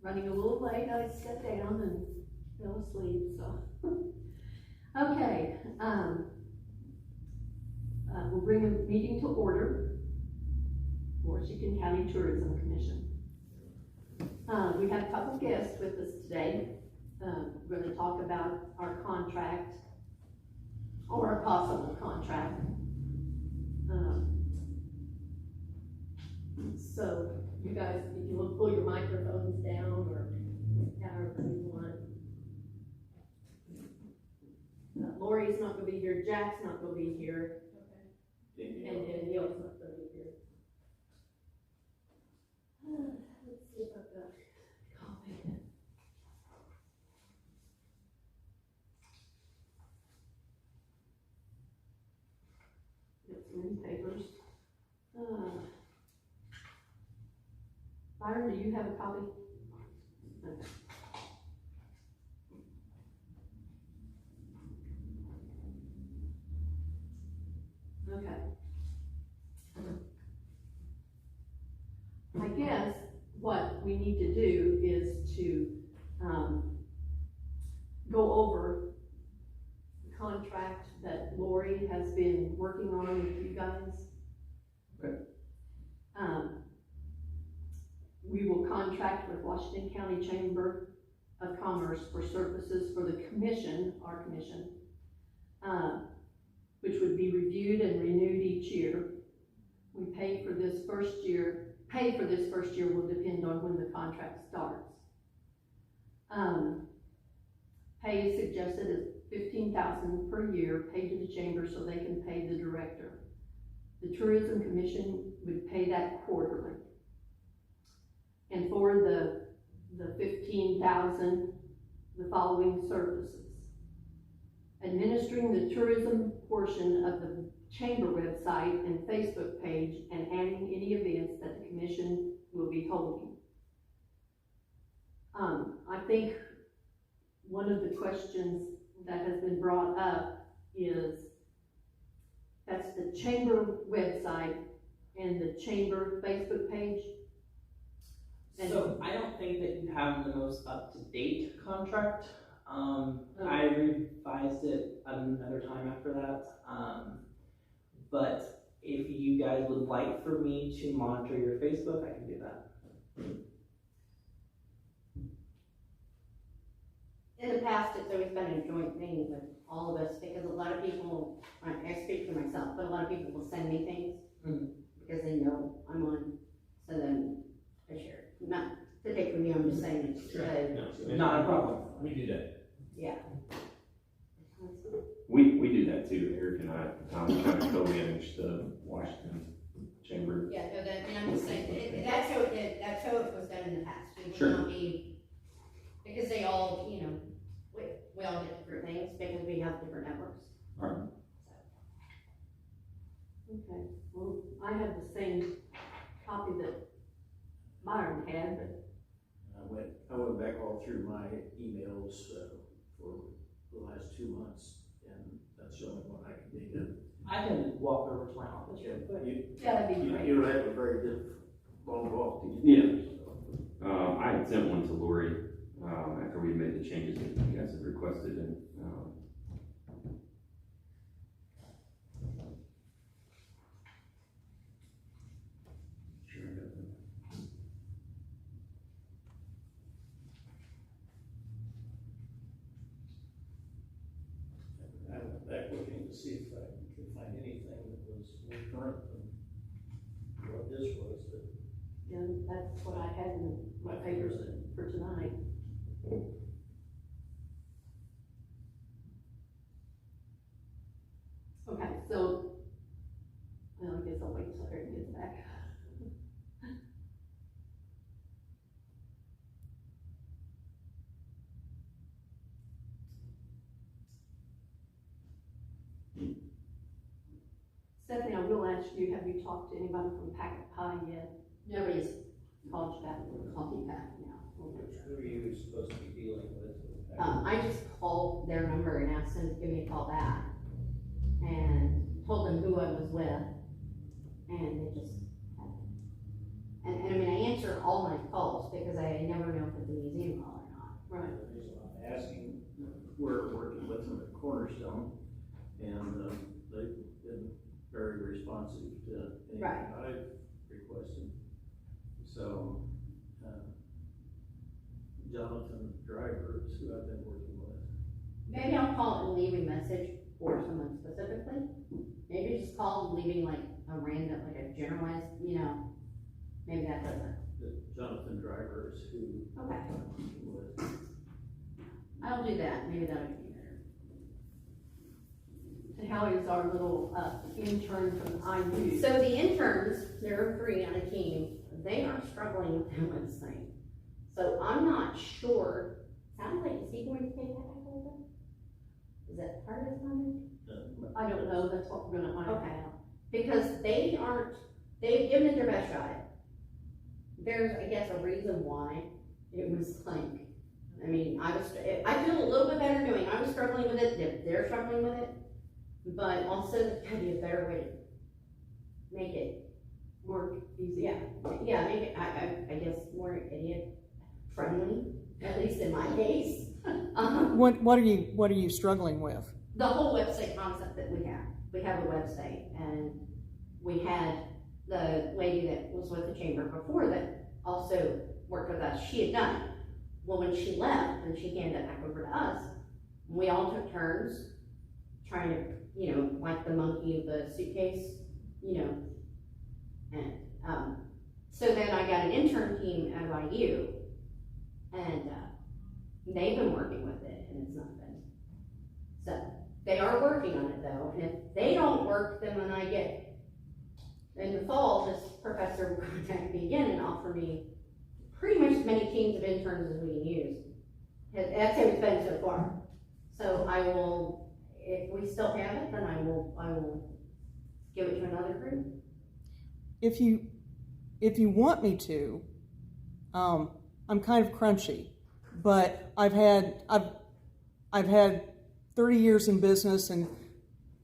running a little late, I stepped down and fell asleep, so. Okay, we'll bring a meeting to order. Washington County Tourism Commission. We have a couple guests with us today. We're going to talk about our contract, or a possible contract. So you guys, if you want to pull your microphones down or however you want. Lori's not going to be here, Jack's not going to be here, and Danielle's not going to be here. Let's see if I've got a copy. Get some new papers. Byron, do you have a copy? Okay. Okay. I guess what we need to do is to go over the contract that Lori has been working on with you guys. Okay. We will contract with Washington County Chamber of Commerce for services for the commission, our commission, which would be reviewed and renewed each year. We pay for this first year will depend on when the contract starts. Pay is suggested as $15,000 per year paid to the chamber so they can pay the director. The Tourism Commission would pay that quarterly. And for the $15,000, the following services: administering the tourism portion of the chamber website and Facebook page, and adding any events that the commission will be holding. I think one of the questions that has been brought up is that's the chamber website and the chamber Facebook page. So I don't think that you have the most up-to-date contract. I revised it another time after that. But if you guys would like for me to monitor your Facebook, I can do that. In the past, it's always been a joint thing with all of us, because a lot of people, I speak for myself, but a lot of people will send me things because they know I'm on, so then I share. Not to take from you, I'm just saying it's No, not a problem. We do that. yeah. We do that too, Eric and I kind of co-manage the Washington Chamber. Yeah, no, that, and I'm just saying, that's how it was done in the past. We would Sure. not be, because they all, we all get different things because we have different networks. Right. Okay, well, I have the same copy that Byron had, but I went back all through my emails for the last 2 months, and that's the only one I can dig in. I can walk over to my office real quick. that'd be great. You don't have a very good long walk to get Yeah. I had sent one to Lori after we made the changes that you guys had requested, and sure I got that. I went back looking to see if I could find anything that was more current than what this was, but Yeah, that's what I had in my papers for tonight. Okay, so, well, I guess I'll wait till Eric gets back. Stephanie, I will ask you, have you talked to anybody from Packet Pie yet? Nobody's College Pack, called me back now. who are you supposed to be dealing with? I just called their number and asked them to give me a call back, and told them who I was with, and they just, and I mean, I answer all my calls because I never know if it's the museum hall or not. Right. I'm asking, we're working with them at Cornerstone, and they've been very responsive to anything Right. I've requested. So, Jonathan Driver is who I've been working with. Maybe I'll call and leave a message for someone specifically. Maybe just call and leaving like a random, like a generalized, maybe that doesn't. Jonathan Driver is who Okay, I'm working with. I'll do that, maybe that'll be better. And how is our little, intern from IU? So the interns, there are 3 on a team, they are struggling with that website. So I'm not sure, sounds like, is he going to take that back over? Is that part of his contract? I don't know, that's what we're gonna find Okay. out. Because they've given it their best shot. There's, I guess, a reason why it was blank. I mean, I feel a little bit better doing, I was struggling with it, they're struggling with it, but also there's gotta be a better way to make it Work easy. Yeah, make it, I guess, more idiot friendly, at least in my case. What are you struggling with? The whole website concept that we have a website, and we had the lady that was with the chamber before that also worked with us, she had done it. Well, when she left, and she handed it back over to us, we all took turns trying to, like the monkey of the suitcase, and, so then I got an intern team at IU, and, they've been working with it, and it's not been. So, they are working on it though, and if they don't work, then when I get, in the fall, this professor will contact me again and offer me pretty much as many teams of interns as we can use. That's how it's been so far. So I will, if we still have it, then I will give it to another group. If you want me to, I'm kind of crunchy, but I've had 30 years in business and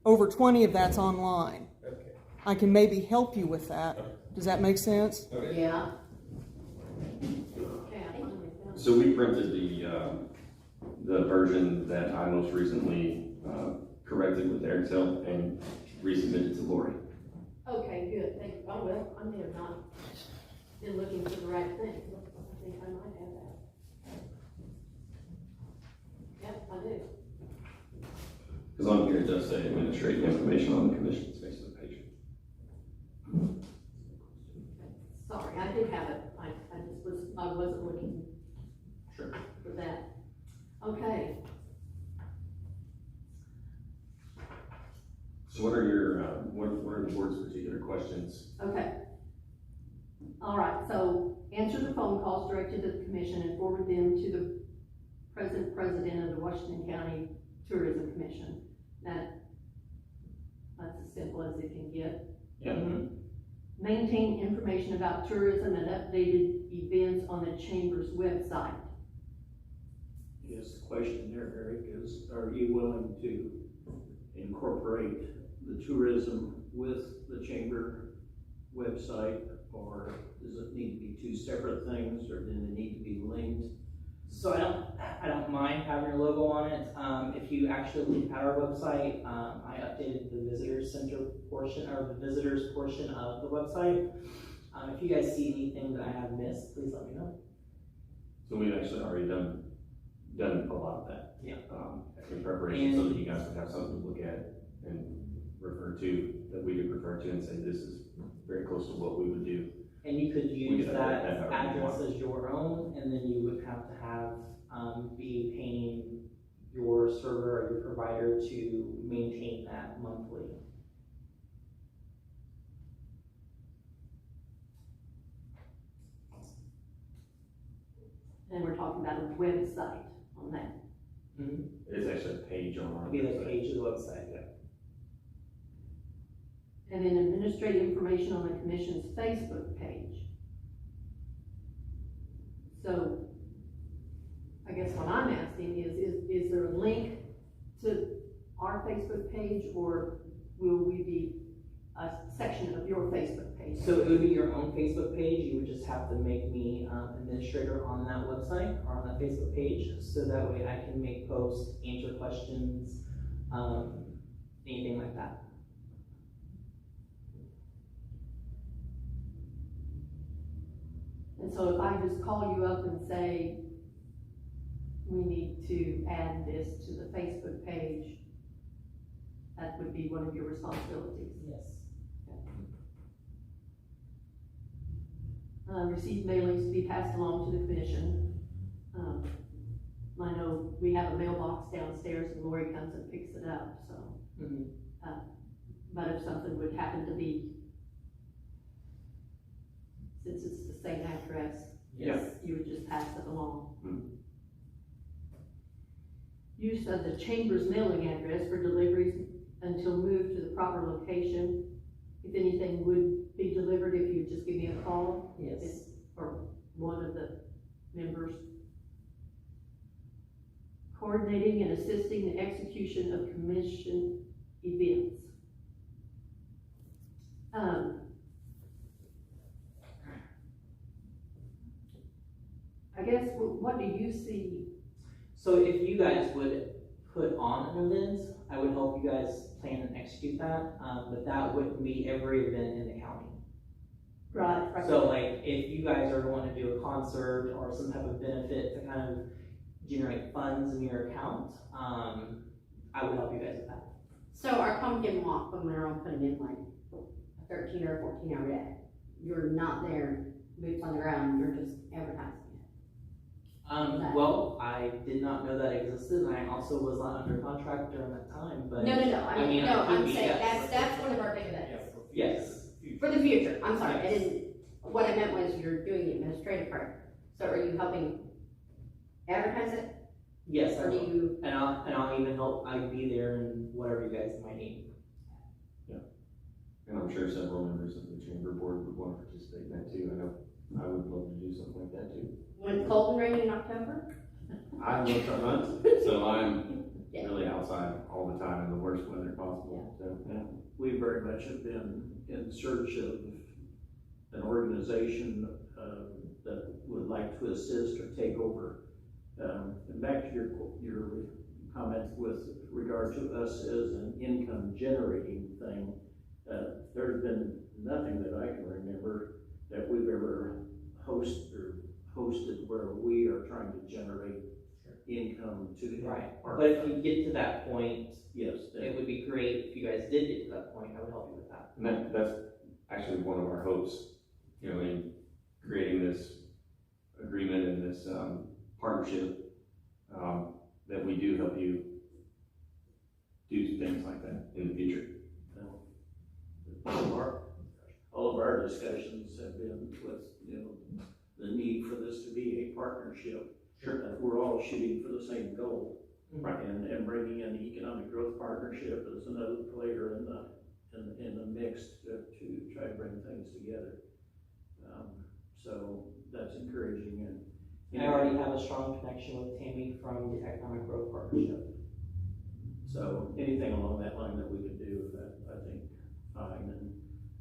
over 20 of that's online. Okay. I can maybe help you with that. Does that make sense? Okay. Yeah. Okay, I'm fine with that. So we printed the version that I most recently corrected with Excel and resubmitted to Lori. Okay, good, thank you. Oh, well, I may have not been looking for the right thing. I think I might have that. Yep, I do. Because on here it does say administrative information on the commission's face of the page. Sorry, I did have it. I wasn't looking Sure. for that. Okay, So what are your, what are the board's particular questions? okay. All right, so answer the phone calls directed to the commission and forward them to the present president of the Washington County Tourism Commission. That's as simple as it can get. Yeah. Maintain information about tourism and updated events on the chamber's website. Yes, the question there, Eric, is are you willing to incorporate the tourism with the chamber website, or does it need to be 2 separate things, or do they need to be linked? So I don't mind having your logo on it. If you actually look at our website, I updated the visitors center portion, or the visitors portion of the website. If you guys see anything that I have missed, please let me know. So we've actually already done a lot of that. Yeah. In preparation, so that you guys would have something to look at and refer to, that we could refer to and say, this is very close to what we would do. And you could use could that update that however you address want. as your own, and then you would have to be paying your server or your provider to maintain that monthly. And we're talking about a website on that. It's actually a page on our It'd be the website. page of the website, yeah. And then administrate information on the commission's Facebook page. So, I guess what I'm asking is there a link to our Facebook page, or will we be a section of your Facebook page. So it would be your own Facebook page, you would just have to make me administrator on that website or on that Facebook page, so that way I can make posts, answer questions, anything like that. And so if I just call you up and say, we need to add this to the Facebook page, that would be one of your responsibilities. Yes. Receive mailings to be passed along to the commission. I know we have a mailbox downstairs and Lori comes and picks it up, so. But if something would happen to be, since it's the same address, Yeah. you would just pass it along. Mhm. Use of the chamber's mailing address for deliveries until moved to the proper location. If anything would be delivered, if you just give me a call. Yes. Or one of the members. Coordinating and assisting the execution of commission events. I guess, what do you see? So if you guys would put on an event, I would help you guys plan and execute that, but that wouldn't be every event in the county. Right. So like, if you guys are wanting to do a concert or some type of benefit to kind of generate funds in your account, I would help you guys with that. So our pumpkin walk, when we're all putting in like a 13 or 14 hour day, you're not there, boots on the ground, you're just advertising it. Well, I did not know that existed, and I also was not under contract during that time, but. No, I mean, I could I'm be, saying, yes. that's one of our big events. Yes. For the future, I'm sorry, I Yes. didn't, what I meant was you're doing the administrative part. So are you helping advertise it, Yes, I or do will. you? And I'll even help, I can be there and whatever you guys might need. And I'm sure several members of the chamber board would want to participate in that too. I know I would love to do something like that too. When it's cold and rainy in October? I love to hunt, so I'm Yeah. really outside all the time in the worst weather possible, so, yeah. We very much have been in search of an organization, that would like to assist or take over. And back to your comment with regard to us as an income generating thing, there's been nothing that I can remember that we've ever hosted where we are trying to generate income to Right. our. But if you get to that point, Yes, it would be great if you guys did get to that point, I would help you with that. And that's actually one of our hopes, you know, in creating this agreement and this, partnership, that we do help you do things like that in the future. All of our discussions have been with, you know, the need for this to be a partnership. Sure. We're all shooting for the same goal. Right. And bringing in the economic growth partnership as another player in the mix to try to bring things together. So that's encouraging and. I already have a strong connection with Tammy from the Economic Growth Partnership. So anything along that line that we could do, that I think fine, and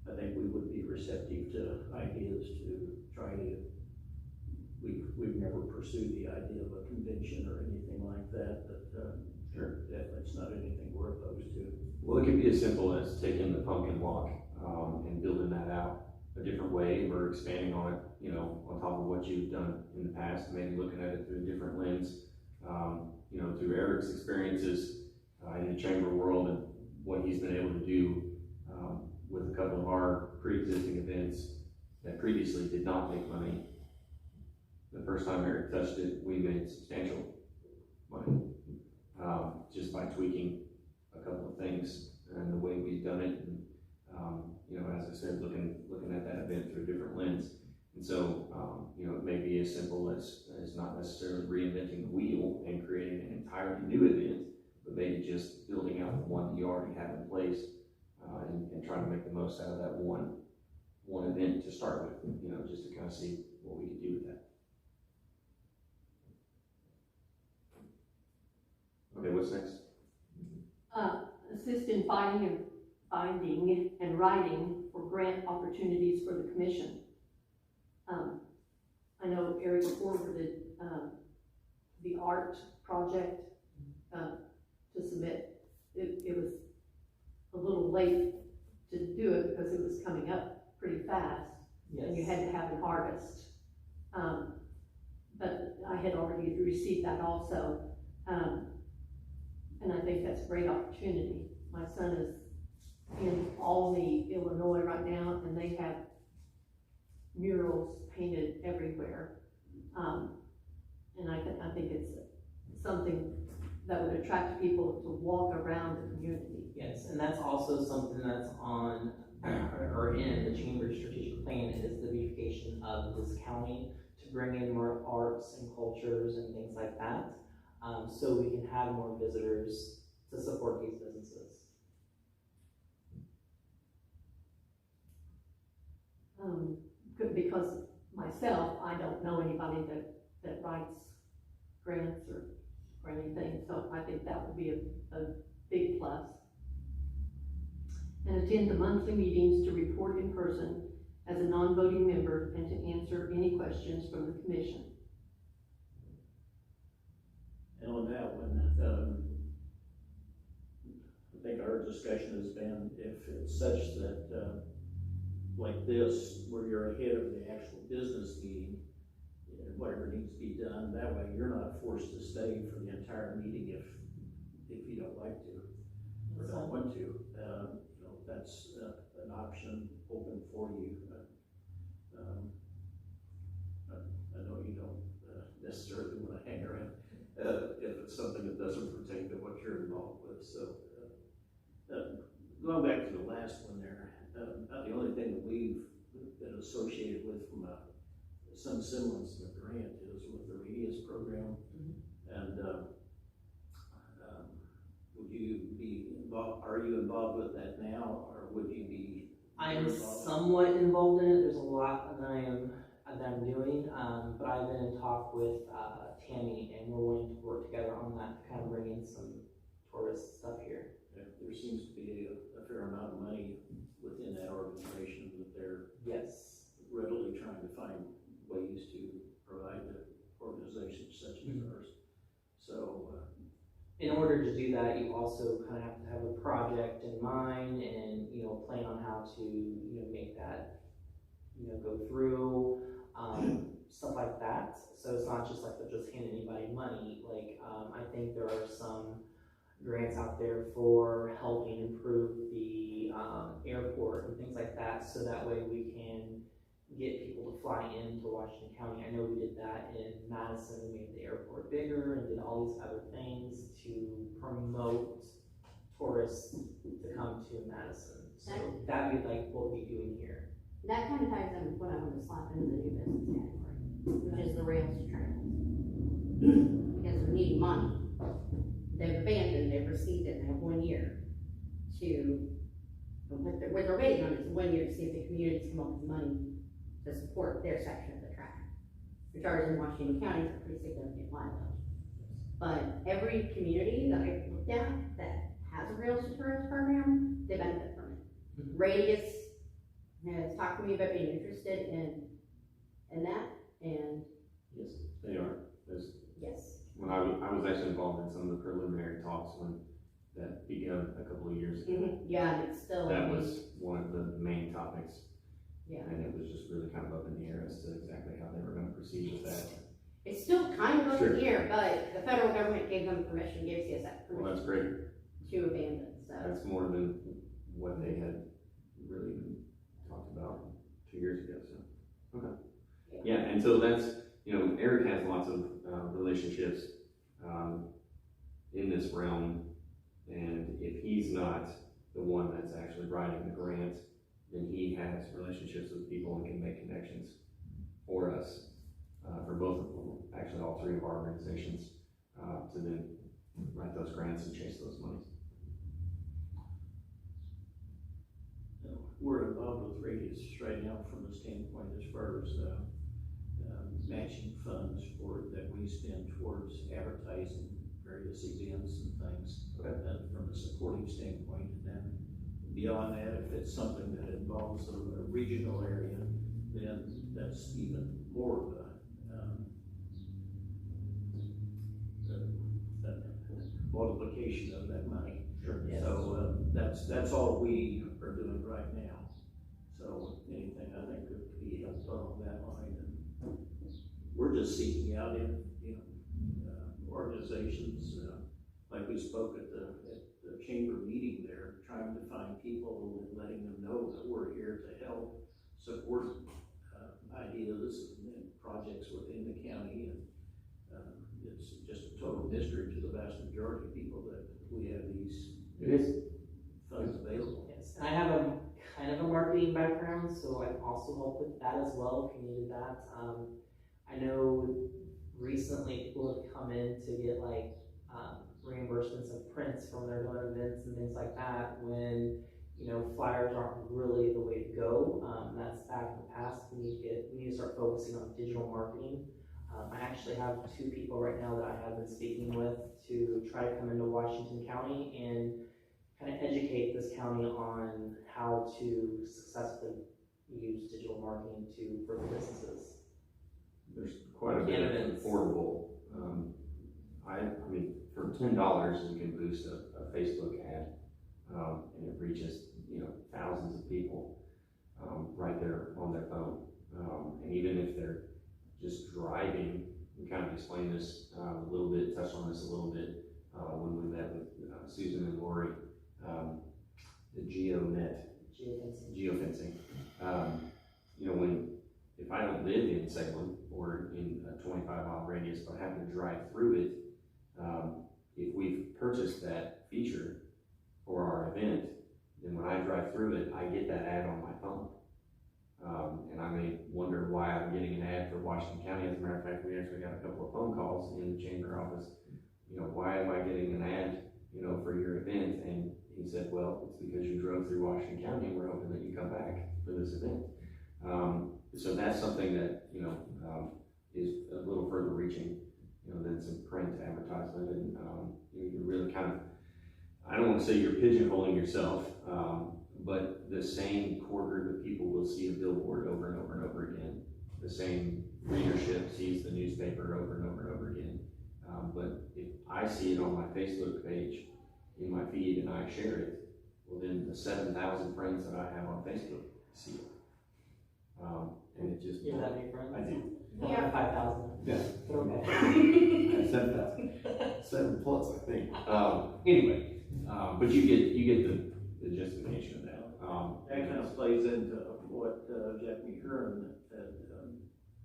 I think we would be receptive to ideas to try to. We've never pursued the idea of a convention or anything like that, but Sure. it's not anything we're opposed to. Well, it could be as simple as taking the pumpkin walk, and building that out a different way, or expanding on it, you know, on top of what you've done in the past, maybe looking at it through a different lens, you know, through Eric's experiences, in the chamber world and what he's been able to do, with a couple of our pre-existing events that previously did not make money. The first time Eric touched it, we made substantial money, just by tweaking a couple of things and the way we've done it. And, you know, as I said, looking at that event through a different lens. And so, you know, it may be as simple as not necessarily reinventing the wheel and creating an entirely new event, but maybe just building out the one that you already have in place, and trying to make the most out of that one event to start with, you know, just to kind of see what we could do with that. Okay, what's next? Assist in fighting finding and writing for grant opportunities for the commission. I know Eric forwarded the art project to submit. It was a little late to do it because it was coming up pretty fast, and you had to have an artist. But I had already received that also, and I think that's a great opportunity. My son is in Albany, Illinois right now, and they have murals painted everywhere. And I think it's something that would attract people to walk around the community. Yes, and that's also something that's on, or in the Chamber's strategic plan, is the beautification of this county to bring in more arts and cultures and things like that, so we can have more visitors to support these businesses. Because myself, I don't know anybody that writes grants or anything, so I think that would be a big plus. And attend the monthly meetings to report in person as a non-voting member and to answer any questions from the commission. And on that one, I think our discussion has been, if it's such that, like this, where you're ahead of the actual business meeting, whatever needs to be done, that way you're not forced to stay for the entire meeting if you don't like to, or don't want to. That's an option open for you. I know you don't necessarily want to hang around if it's something that doesn't pertain to what you're involved with. So going back to the last one there, the only thing that we've been associated with from some semblance of a grant is with the Radius program. And would you be involved? Are you involved with that now, or would you be? I'm somewhat involved in it. There's a lot that I'm doing, but I've been in talk with Tammy, and we're willing to work together on that to kind of bring in some tourist stuff here. Yeah, there seems to be a fair amount of money within that organization that they're readily trying to find ways to provide to organizations such as ours. So in order to do that, you also kind of have to have a project in mind and, plan on how to, make that, go through, stuff like that. So it's not just like they'll just hand anybody money. Like, I think there are some grants out there for helping improve the airport and things like that, so that way we can get people to fly into Washington County. I know we did that in Madison. We made the airport bigger and did all these other things to promote tourists to come to Madison. So that'd be like what we're doing here. That kind of ties in with what I want to slap into the new business category, which is the rails to trails. Because we need money. They've abandoned, they've received it, they have 1 year to, what they're waiting on is 1 year to see if the communities come up with money to support their section of the track. The charges in Washington County are pretty significant liability. But every community that I've looked at that has a rails to tourist program, they benefit from it. Radius has talked to me about being interested in that, and Yes, they are. yes. When I was actually involved in some of the preliminary talks when that began a couple of years ago. Yeah, and it's still. That was one of the main topics. Yeah. And it was just really kind of up in the air as to exactly how they were going to proceed with that. It's still kind of up in Sure. the air, but the federal government gave them permission, gave CSF Well, permission that's great. to abandon, so. That's more than what they had really even talked about 2 years ago, so. Okay. Yeah, and so that's, Eric has lots of relationships in this realm, and if he's not the one that's actually writing the grant, then he has relationships with people and can make connections for us, for both of them, actually all three of our organizations, to then write those grants and chase those monies. we're involved with Radius right now from the standpoint as far as matching funds that we spend towards advertising various events and things from a supporting standpoint. And then beyond that, if it's something that involves a regional area, then that's even more of a multiplication of that money. Sure. Yes. So that's all we are doing right now. So anything I think could be helped along that line, and we're just seeking out organizations like we spoke at the chamber meeting there, trying to find people and letting them know that we're here to help support ideas and projects within the county, and it's just a total mystery to the vast majority of people that we have these It is. funds available. Yes, and I have a kind of a marketing background, so I can also help with that as well if you needed that. I know recently people have come in to get like reimbursements of prints from their other events and things like that when, you know, flyers aren't really the way to go. That's back in the past. We need to start focusing on digital marketing. I actually have 2 people right now that I have been speaking with to try to come into Washington County and kind of educate this county on how to successfully use digital marketing for the businesses. There's quite a bit Candidates. of affordable. I mean, for $10, you can boost a Facebook ad, and it reaches, you know, thousands of people right there on their phone. And even if they're just driving, we kind of explained this a little bit, touched on this a little bit when we met with Susan and Lori, the Geo Fencing. You know, if I don't live in Salem or in a 25-mile radius, but I happen to drive through it, if we've purchased that feature for our event, then when I drive through it, I get that ad on my phone. And I may wonder why I'm getting an ad for Washington County. As a matter of fact, we actually got a couple of phone calls in the chamber office. You know, why am I getting an ad, you know, for your event? And he said, well, it's because you drove through Washington County and we're hoping that you come back for this event. So that's something that, you know, is a little further reaching, you know, than some print advertisement. And you really kind of, I don't want to say you're pigeonholing yourself, but the same quarter of people will see a billboard over and over and over again. The same readership sees the newspaper over and over and over again. But if I see it on my Facebook page, in my feed, and I share it, well then the 7,000 friends that I have on Facebook see it. And it just... You have that many friends? I do. I have 5,000. Yeah. Okay. I have 7,000. 7 plus, I think. Anyway, but you get the justification of that. That kind of plays into what Jack Hearn had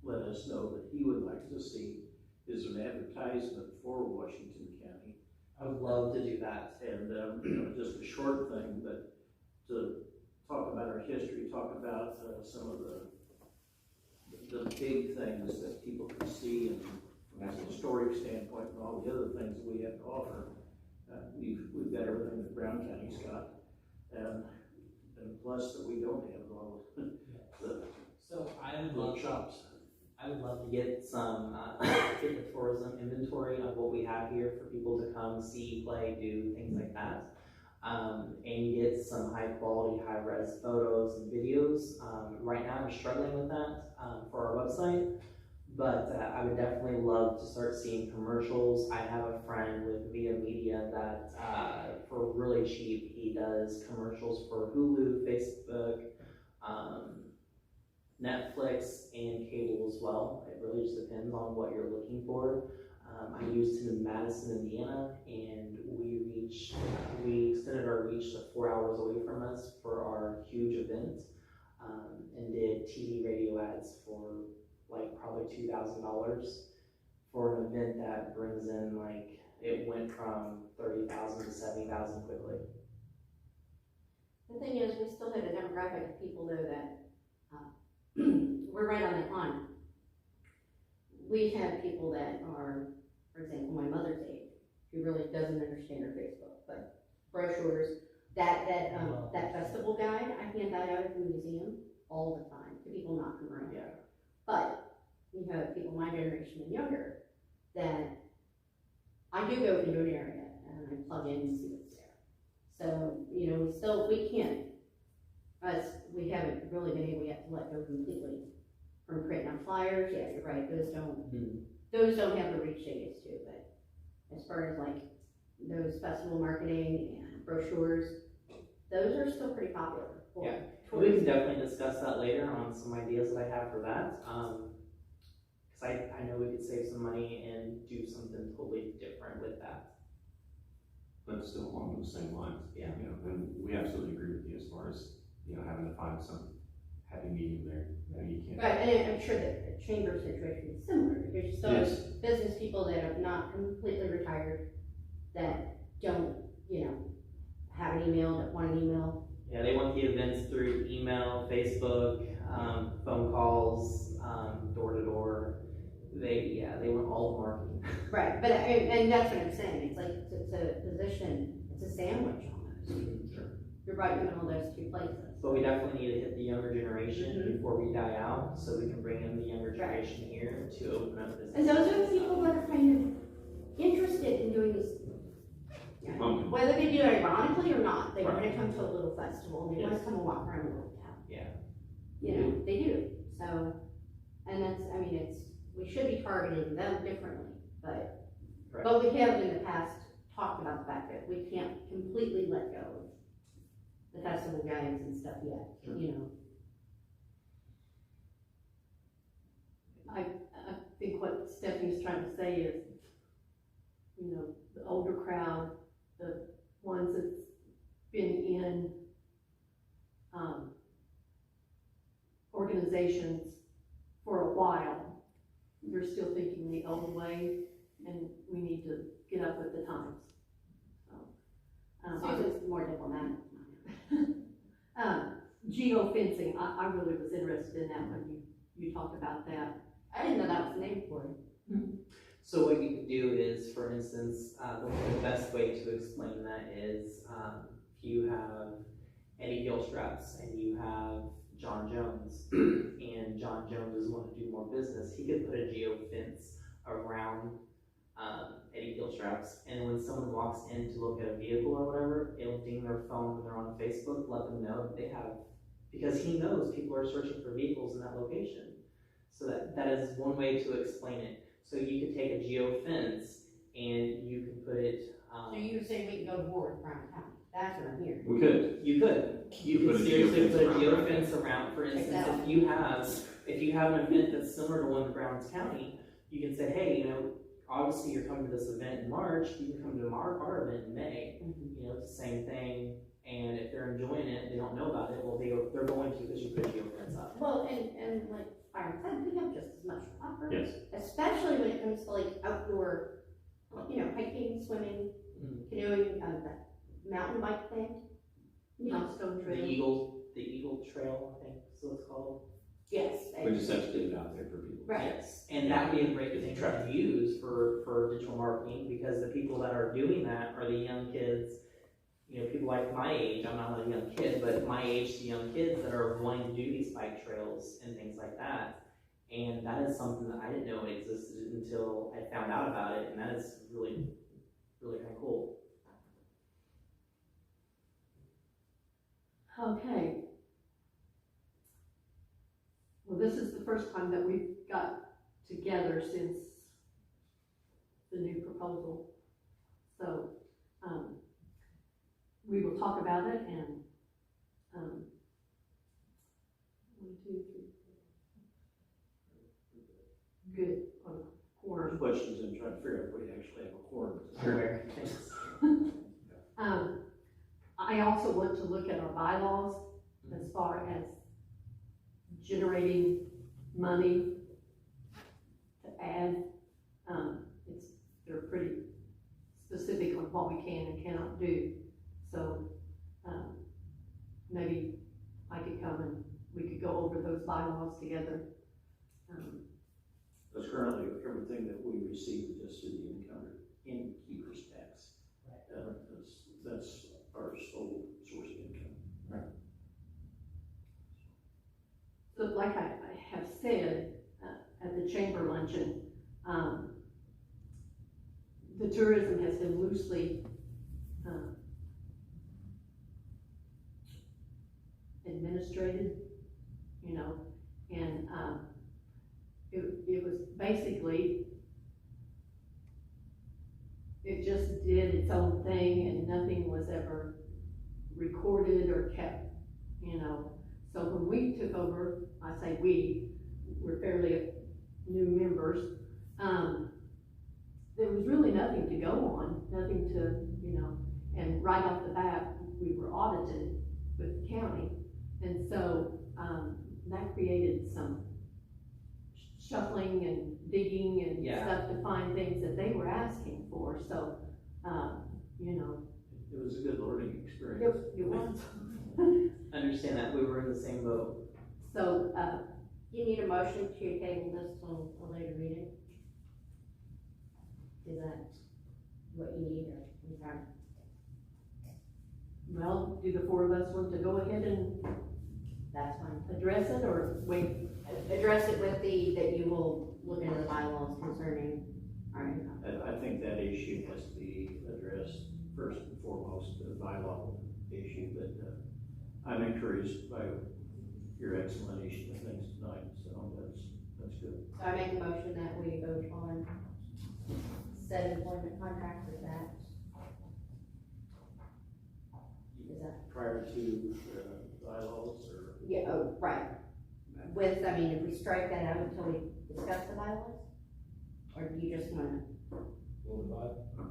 let us know that he would like to see is an advertisement for Washington County. I would love to do that. And you know, just a short thing, but to talk about our history, talk about some of the big things that people can see, and from a historic standpoint, and all the other things that we have to offer. We've got everything that Brown County's got, and plus that we don't have all the So I would love shops. I would love to get some get the tourism inventory of what we have here for people to come see, play, do things like that, and get some high quality, high res photos and videos. Right now I'm struggling with that for our website, but I would definitely love to start seeing commercials. I have a friend with Via Media that for really cheap he does commercials for Hulu, Facebook, Netflix, and cable as well. It really just depends on what you're looking for. I used him in Madison, Indiana, and we extended our reach to 4 hours away from us for our huge event, and did TV radio ads for like probably $2,000 for an event that brings in, like, it went from 30,000 to 70,000 quickly. The thing is, we still have a demographic of people though that, we're right on that line. We've had people that are, for example, my mother's age, who really doesn't understand her Facebook, but brochures, that festival guide, I hand that out at the museum all the time to people not from around here. But you have people my generation and younger that I do go into an area and I plug in and see what's there. So, we can't, we haven't really been able yet to let go completely from printing out flyers. Yeah, you're right, those don't have the reach they used to, but as far as like those festival marketing and brochures, those are still pretty popular. for Yeah. We tourists. can definitely discuss that later on some ideas that I have for that. Cause I know we could save some money and do something totally different with that. But still along those same lines. Yeah. You know, and we absolutely agree with you as far as, you know, having to find some happy medium there. You know, you can't. Right, and I'm sure that the chamber situation is similar. There's still Yes. business people that are not completely retired, that don't, have an email, that want an email. Yeah, they want the events through email, Facebook, phone calls, door to door. They want all the marketing. Right, but, and that's what I'm saying, it's like, it's a position, it's a sandwich almost. Sure. You're right in the middle of those two places. But we definitely need to hit the younger generation before we die out, so we can bring in the younger generation here to open up this. And those are the people that are kind of interested in doing this. Pumpkin. Whether they do it ironically or not, they want to Right. come to a little festival, and they want to come and walk around a little town. Yeah. They do, so, and that's, we should be targeting them differently, but, Right. but we have in the past talked about the fact that we can't completely let go of the festival guys and stuff yet, I think what Stephanie's trying to say is, the older crowd, the ones that's been in, organizations for a while, they're still thinking the old way, and we need to get up with the times. So, Susan's more diplomatic. Geo Fencing, I really was interested in that when you talked about that. I didn't know that was the name for it. So what you could do is, for instance, the best way to explain that is if you have Eddie Gilstraps and you have John Jones, and John Jones doesn't want to do more business, he could put a geo fence around Eddie Gilstraps, and when someone walks in to look at a vehicle or whatever, it'll ding their phone when they're on Facebook, let them know that they have, because he knows people are searching for vehicles in that location. So that is one way to explain it. So you could take a geo fence and you can put it. So you were saying we can go to war with Brown County, that's what I'm hearing. We could. You could put a seriously geofence put a around geo Brown fence around. For instance, that out. if you have an event that's similar to one in Browns County, you can say, hey, obviously you're coming to this event in March, you can come to our event in May. It's the same thing. And if they're enjoying it, they don't know about it, well, they're going to because you put a geo fence up. Well, and like Byron said, we have just as much to offer. Yes. Especially when it comes to like outdoor, hiking, swimming, canoeing, that mountain bike thing. Milestone The Trail. Eagle Trail, I think is what it's called. Yes. We just have to get it out there for people. Right. Yes, and that would be a great thing to use for digital marketing, because the people that are doing that are the young kids, people like my age. I'm not a young kid, but my age to young kids that are wanting to do these bike trails and things like that. And that is something that I didn't know existed until I found out about it, and that is really, really kind of cool. Okay. Well, this is the first time that we've got together since the new proposal. So, we will talk about it and, 1, 2, 3, 4. Good, on a quorum. Questions and trying to figure out if we actually have a quorum. Sure. I also want to look at our bylaws as far as generating money to add. They're pretty specific on what we can and cannot do. So, maybe I could come and we could go over those bylaws together. Because currently, everything that we receive is just through the innkeeper's tax. That's our sole source of income. Right. So like I have said at the chamber luncheon, the tourism has been loosely administrated, you know, and, it was basically, it just did its own thing and nothing was ever recorded or kept, you know. So when we took over, I say we're fairly new members, there was really nothing to go on, nothing to, you know, and right off the bat, we were audited with the county. And so, that created some shuffling and digging and stuff to find things that they were asking for, so, you know. It was a good learning experience. It was. Understand that, we were in the same boat. So, You need a motion to table this till a later meeting? Is that what you need, or, okay? well, do the four of us want to go ahead and That's fine. address it, or wait? Address it with that you will look into the bylaws concerning, alright. I think that issue has to be addressed first and foremost, the bylaw issue, but I'm encouraged by your explanation of things tonight, so that's good. So I make a motion that we vote on said employment contract with that. Is that? Prior to bylaws, or? Yeah, oh, right. With, I mean, if we strike that out until we discuss the bylaws? Or do you just wanna?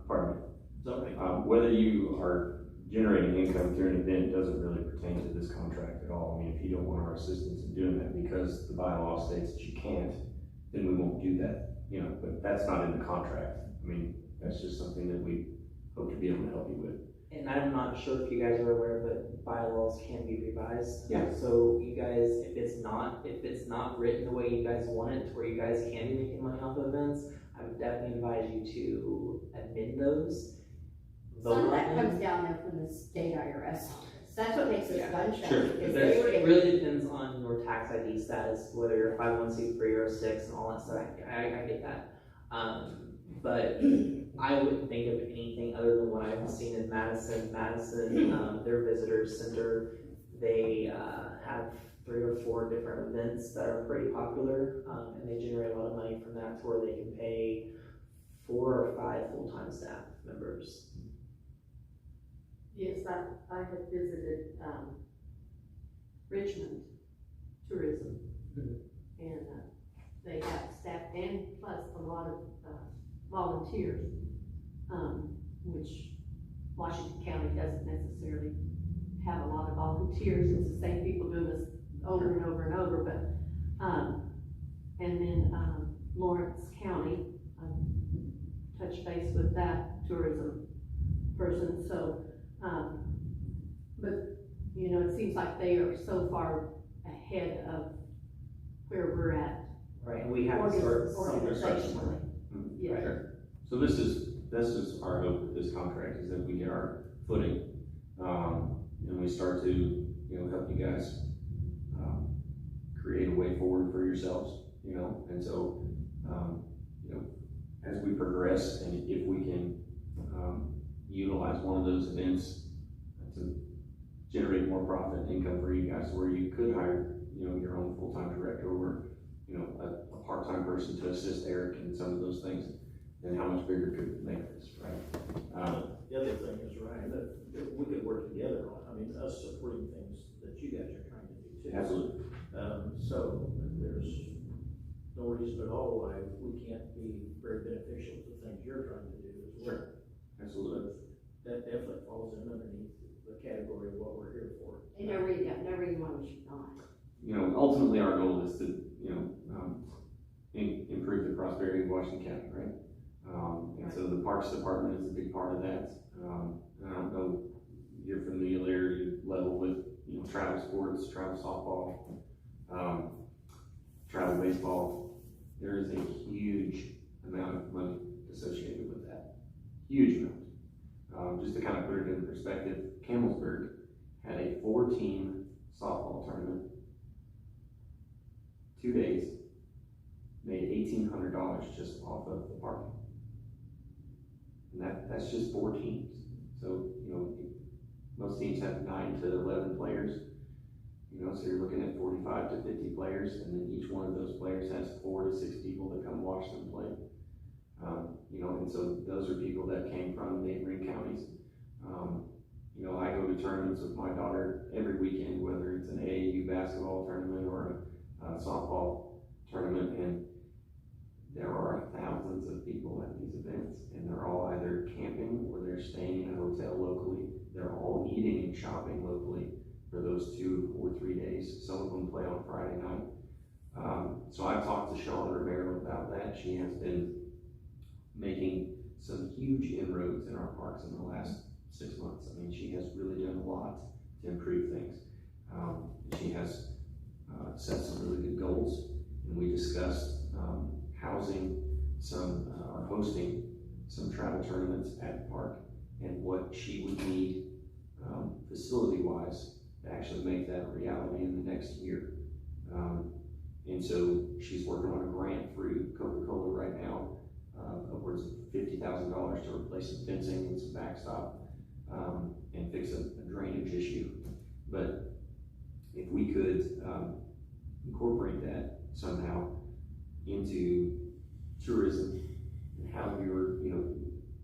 Pardon me. Zoning. Whether you are generating income through an event doesn't really pertain to this contract at all. I mean, if you don't want our assistance in doing that because the bylaw states that you can't, then we won't do that, you know, but that's not in the contract. I mean, that's just something that we hope to be able to help you with. And I'm not sure if you guys are aware, but bylaws can be revised. Yeah. So you guys, if it's not written the way you guys want it, to where you guys can be making money off of events, I would definitely advise you to amend those. Some of that on them. comes down there from the state IRS. So that's what makes us gun shy. Sure. because There's, they it really depends on your tax ID status, whether you're 501c3 or 6 and all that stuff. I get that. But I wouldn't think of anything other than what I've seen in Madison. Their visitor center, they have 3 or 4 different events that are pretty popular, and they generate a lot of money from that, to where they can pay 4 or 5 full-time staff members. Yes, I had visited, Richmond Tourism, and, they have staff and plus a lot of, volunteers, which Washington County doesn't necessarily have a lot of volunteers. It's the same people doing this over and over and over, but, and then, Lawrence County, touched base with that tourism person, so, but, you know, it seems like they are so far ahead of where we're at. Right, and we have to start Organizationally. Yeah. Right. So this is our hope with this contract, is that we get our footing, and we start to, you know, help you guys, create a way forward for yourselves, you know, and so, you know, as we progress, and if we can, utilize one of those events to generate more profit and income for you guys, where you could hire, you know, your own full-time director, or, you know, a part-time person to assist Eric in some of those things, then how much bigger could it make this, right? The other thing is, Ryan, that we could work together on, I mean, us supporting things that you guys are trying to do too. Absolutely. So there's no reason at all why we can't be very beneficial to things you're trying to do as well. Sure. Absolutely. That definitely falls in underneath the category of what we're here for. And no reason why we should not. You know, ultimately our goal is to, you know, improve the prosperity of Washington County, right? And so the Parks Department is a big part of that. And I don't know your familiarity level with, you know, travel sports, travel softball, travel baseball. There is a huge amount of money associated with that. Huge amount. Just to kind of put it in perspective, Campbellsburg had a 4-team softball tournament, 2 days, made $1,800 just off of the parking. And that's just 4 teams. So, you know, most teams have 9 to 11 players. You know, so you're looking at 45 to 50 players, and then each one of those players has 4 to 6 people that come watch them play. You know, and so those are people that came from neighboring counties. You know, I go to tournaments with my daughter every weekend, whether it's an AAU basketball tournament or a softball tournament, and there are thousands of people at these events, and they're all either camping or they're staying in a hotel locally. They're all eating and shopping locally for those 2 or 3 days. Some of them play on Friday night. So I've talked to Sean Romero about that. She has been making some huge inroads in our parks in the last 6 months. I mean, she has really done a lot to improve things. She has set some really good goals, and we discussed housing some, or hosting some travel tournaments at the park, and what she would need facility-wise to actually make that a reality in the next year. And so she's working on a grant through Coca-Cola right now, upwards of $50,000 to replace some fencing and some backstop, and fix a drainage issue. But if we could incorporate that somehow into tourism, and how you're, you know,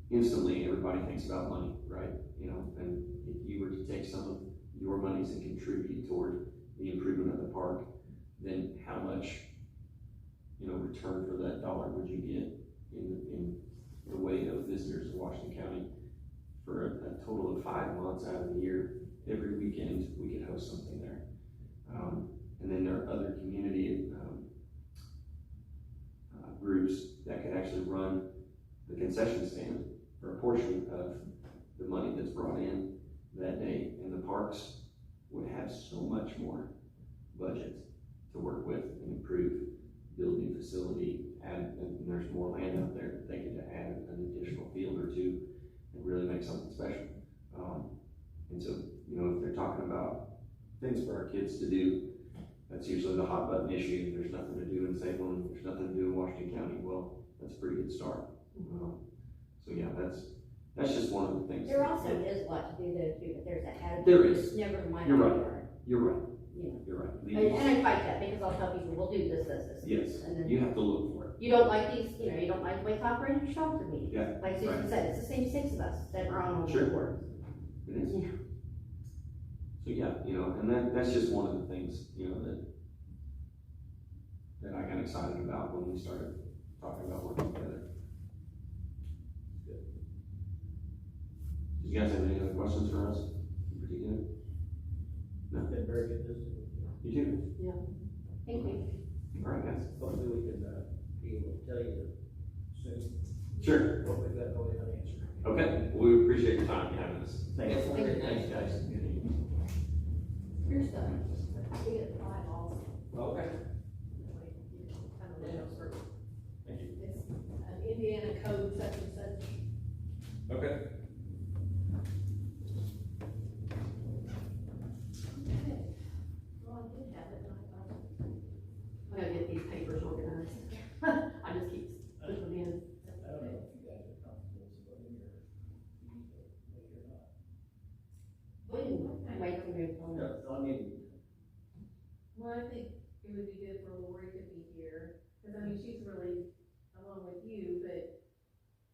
instantly everybody thinks about money, right? You know, and if you were to take some of your monies and contribute toward the improvement of the park, then how much, you know, return for that dollar would you get in the way of visitors to Washington County for a total of 5 months out of the year? Every weekend we could host something there. And then there are other community groups that could actually run the concession stand for a portion of the money that's brought in that day, and the parks would have so much more budget to work with and improve, build new facility, and there's more land out there that they could add an additional field or 2 and really make something special. And so, you know, if they're talking about things for our kids to do, that's usually the hot button issue. There's nothing to do in Salem, there's nothing to do in Washington County. Well, that's a pretty good start. So yeah, that's just one of the things. There also is a lot to do there too, but there's that attitude. There is. Never mind. You're right. You're right. Yeah. You're right. And I fight that, because I'll tell people, we'll do this. Yes, And then you have to look for it. you don't like these, you know, you don't like the way top ranger shelter meetings. Yeah, Like Susan right. said, it's the same 6 of us that are on all Sure. the boards. It is. Yeah. So yeah, you know, and that's just one of the things, you know, that I got excited about when we started talking about working together. Good. Do you guys have any other questions for us in particular? No? Been very good visiting with you. You too? Thank you. All right, guys. Hopefully we can, be able to tell you soon Sure. what we've got going on answer. Okay, well, we appreciate your time having us. Thanks. Thanks, guys. Here's the, we get bylaws. Okay. Kind of nails for, Thank you. it's an Indiana code such and such. Okay. Okay. Well, I did have it, and I thought, I'm gonna get these papers organized. I just keep pushing them in. I don't know if you guys are comfortable supporting your, maybe or not. Wait till you're done. No, I mean, Well, I think it would be good for Lori to be here, because I mean, she's really, along with you, but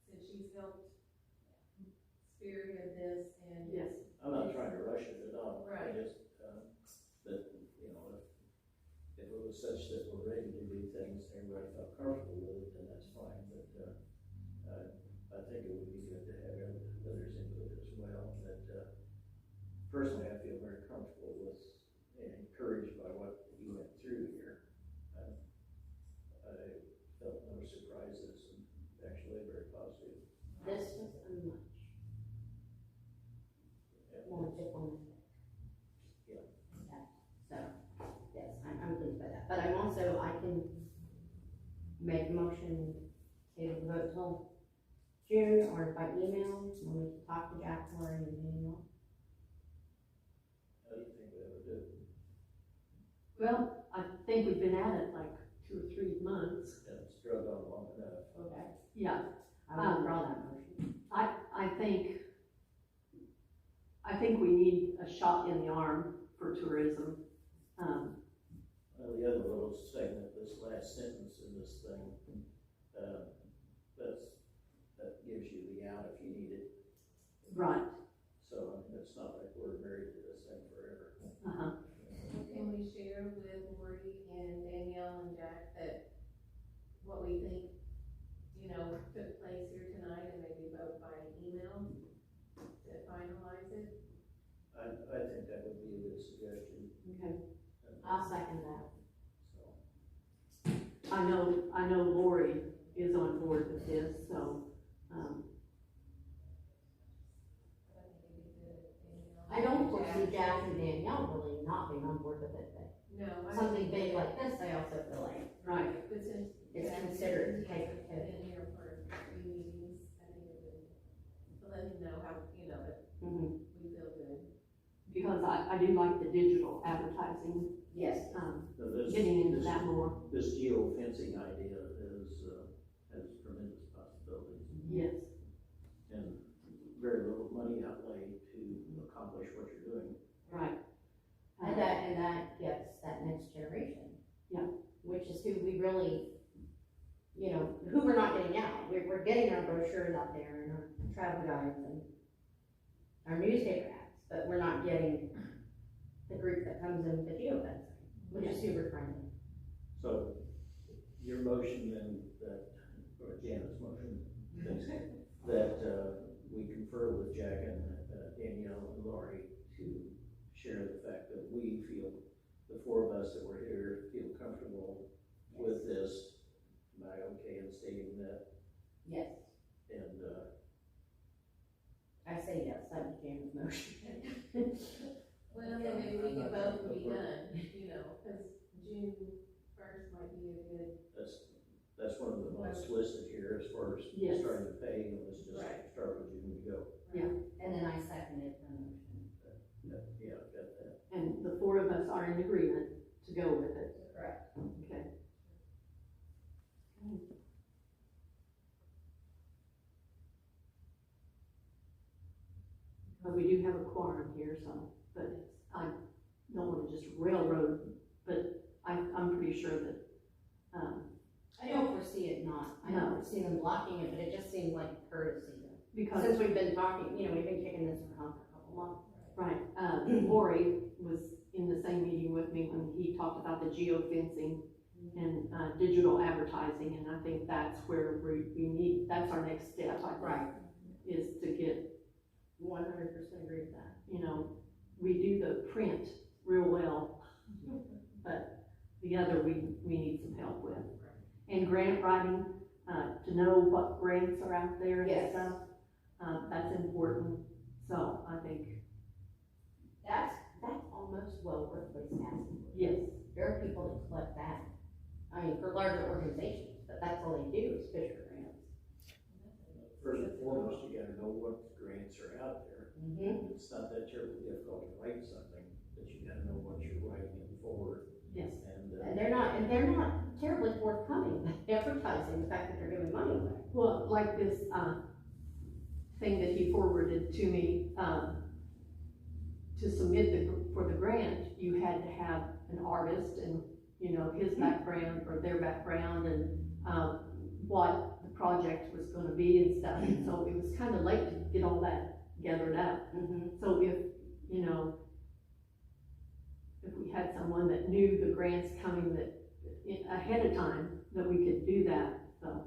since she's helped spearhead this and. Yes. I'm not trying to rush it at all. I Right. just, that, you know, if it was such that we're ready to do things, and everybody felt comfortable with it, then that's fine, but, I think it would be good to have others input as well, but, personally, I feel very comfortable with and encouraged by what you went through here. I felt no surprises, and actually very positive. This was a much more diplomatic. Yeah. So, yes, I'm pleased by that, but I'm also, I can make a motion to vote till June, or by email, when we talk to Jack or in email. How do you think we ought to do it? Well, I think we've been at it like 2 or 3 months. It's drug on long enough. Okay. Yeah, I will withdraw that motion. I think we need a shot in the arm for tourism. last sentence in this thing, that gives you the out if you need it. Right. So it's not like we're married to this thing forever. Uh-huh. Can we share with Lori and Danielle and Jack that what we think, took place here tonight, and maybe vote by email to finalize it? I think that would be a good suggestion. Okay. I'll second that. So, I know Lori is on board with this, so, I don't foresee Jack and Danielle really not being on board with it, but No. I something think big that- like this, I also feel like right. But since it's Jack considered has type of been here for a few meetings, I think it would, to let him know how, that Mhm. we feel good. Because I do like the digital advertising, yes. so this, getting into this, that more. this Geo Fencing idea has tremendous possibilities Yes. and very little money outlay to accomplish what you're doing. Right. And that gets that next generation. Yeah. Which is who we really, who we're not getting out. We're getting our brochures out there and our travel guides and our newspaper ads, but we're not getting the group that comes in with the Geo Fencing, which is super friendly. So your motion then or Janet's motion, that we confer with Jack and Danielle and Lori to share the fact that we feel, the four of us that were here, feel comfortable with this. Am I okay in stating that? Yes, And, I say yes, that was Jan's motion. Well, then maybe we can both be done, because June 1st might be a good, that's one of the most listed here as far as Yes. starting to pay, and let's just Right. start with June to go. And then I seconded the motion. Yeah, got that. And the four of us are in agreement to go with it. Correct. Okay. But we do have a quorum here, so, but I don't wanna just railroad, but I'm pretty sure that, I don't foresee it not, I No. don't foresee them blocking it, but it just seems like courtesy. because. Since we've been talking, we've been kicking this around for a couple months. Right, Lori was in the same meeting with me when he talked about the geo fencing and, digital advertising, and I think that's where we need, that's our next step, I think, is to get, 100% agree with that. we do the print real well, but the other we need some help with. And grant writing, to know what grants are out there and Yes. stuff, that's important, so I think, That's almost well worth asking. yes. There are people that collect that, for larger organizations, but that's all they do is fish for grants. First and foremost, you gotta know what grants are out there. Mm-hmm. It's not that terribly difficult to write something, but you gotta know what you're writing in forward. Yes. And they're not terribly forthcoming, advertising the fact that they're giving money away. Well, like this, thing that he forwarded to me, to submit for the grant, you had to have an artist and, his background or their background and, what the project was gonna be and stuff. And so it was kinda late to get all that gathered up. Mm-hmm. So if we had someone that knew the grants coming ahead of time, that we could do that, so,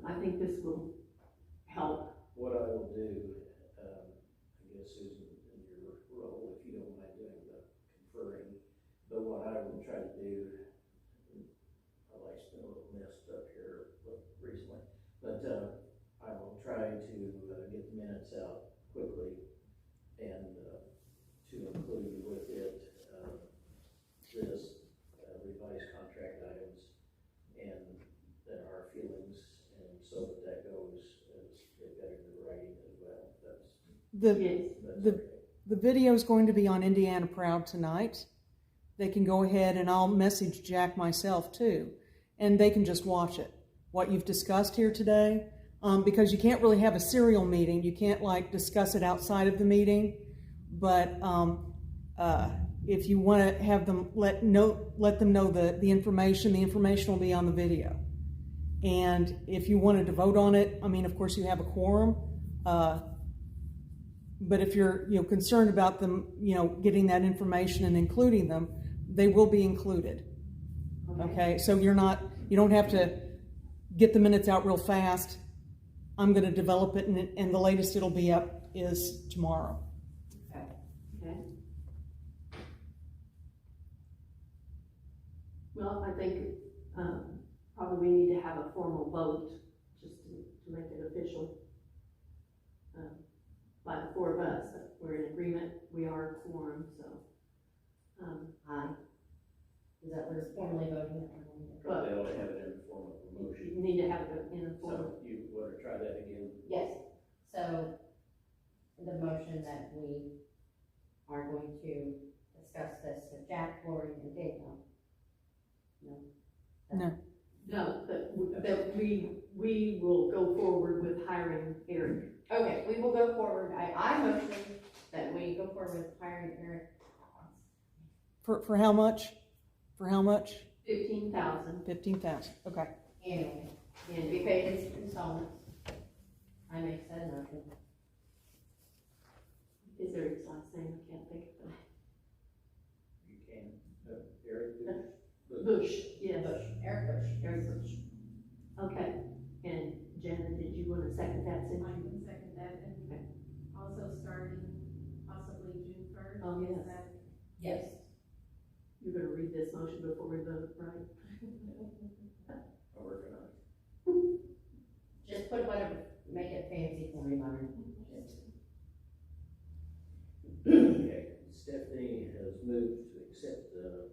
I think this will help. What I will do, I guess Susan, in your role, if you don't mind doing the conferring, but what I will try to do, my life's been a little messed up here recently, but, I will try to get the minutes out quickly and, to include with it, this, revised contract items and then our feelings, and so that goes as, they've got it in writing as well, Yes. The okay. The video is going to be on Indiana Proud tonight. They can go ahead, and I'll message Jack myself too, and they can just watch it, what you've discussed here today, because you can't really have a serial meeting. You can't discuss it outside of the meeting, but if you want to have them let them know the information will be on the video. And if you wanted to vote on it, I mean, of course you have a quorum, but if you're, concerned about them, getting that information and including them, they will be included. Okay, so you don't have to get the minutes out real fast. I'm going to develop it, and the latest it'll be up is tomorrow. Okay. Well, I think, probably we need to have a formal vote, just to make it official, by the four of us. We're in agreement, we are a quorum, so. Aye. Is that we're formally voting? Probably ought to have it in the form of a motion. You need to have it in a form. So you want to try that again? Yes, so the motion that we are going to discuss this with Jack, Lori, and Daniel. No. No, but that we will go forward with hiring Eric. Okay, we will go forward, I motion that we go forward with hiring Eric. For how much? For how much? 15,000. 15,000. Okay. Annually, and to be paid in installments. I make said motion. Is there his last name? I can't think of You can, Eric Bush. it. Bush, yes. Bush, Eric Bush. Eric Bush. Okay, and Janet, did you want to second that? I can second that, and also starting possibly June 1st. Oh, yes. Is that- Yes. You're gonna read this motion before we vote, right? I'm working on it. Just put whatever, make it fancy for me, Myron. Okay, Stephanie has moved to accept the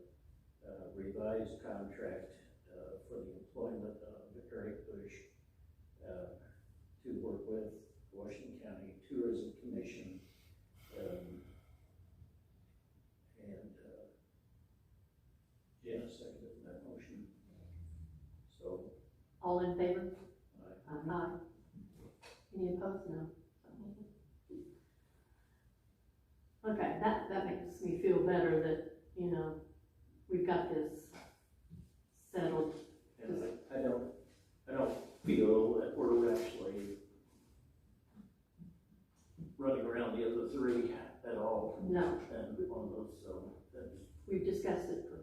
revised contract for the employment of Eric Bush to work with Washington County Tourism Commission. Jen seconded that motion. So, All in favor? I Aye. Any opposed? No. Okay, that makes me feel better that, we've got this settled. And I don't feel that we're actually running around the other three at all. No, And on those, so that's, we've discussed it for,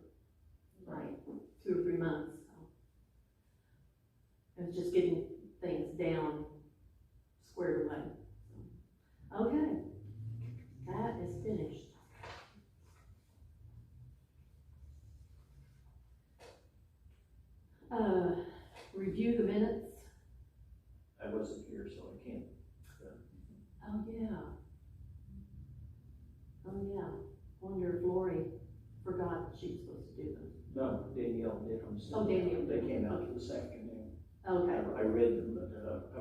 2 or 3 months, so. It's just getting things down, squared away. Okay, that is finished. Review the minutes. I wasn't here, so I can't. Oh, yeah. Wonder if Lori forgot that she was supposed to do them. No, Danielle did them. Oh, Danielle They did. came out this afternoon. Okay, I read them, but,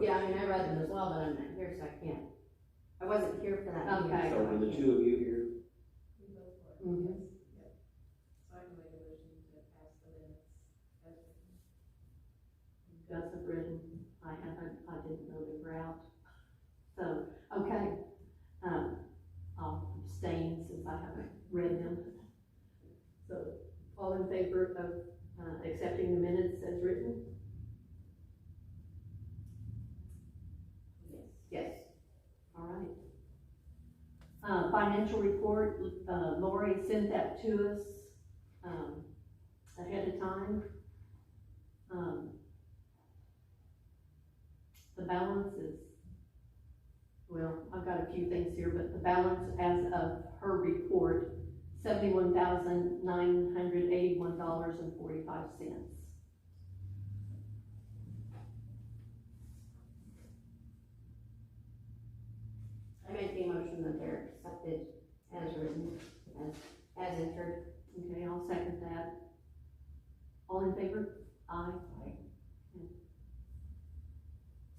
Yeah, I read them as well, but I'm not here, so I can't. I wasn't here for that meeting. Okay. So were the two of you here? We go for it. Mhm. Yes. Yep. So I can make a motion to pass the minutes as written. Gus have written, I didn't know they were out. So, okay, I'll abstain since I haven't read them. So, all in favor of accepting the minutes as written? Yes. All right. Financial report, Lori sent that to us, ahead of time. The balance is, well, I've got a few things here, but the balance as of her report, $71,981.45. I make the motion that they're accepted as written, as entered. Okay, I'll second that. All in favor? Aye.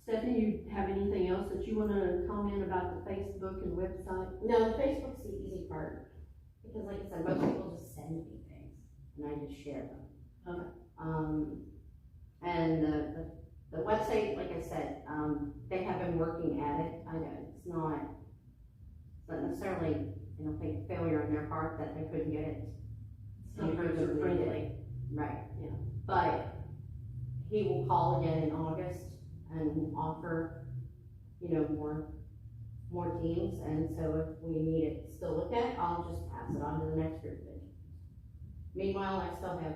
Stephanie, you have anything else that you wanna comment about the Facebook and website? No, the Facebook's the easy part, because like I said, most people just send me things, and I just share them. Okay. And the website, like I said, they have been working at it. It's not necessarily I don't think failure on their part that they couldn't get it. Some groups are friendly. Right. Yeah. But he will call again in August and offer, more teams, and so if we need it still looked at, I'll just pass it on to the next group then. Meanwhile, I still have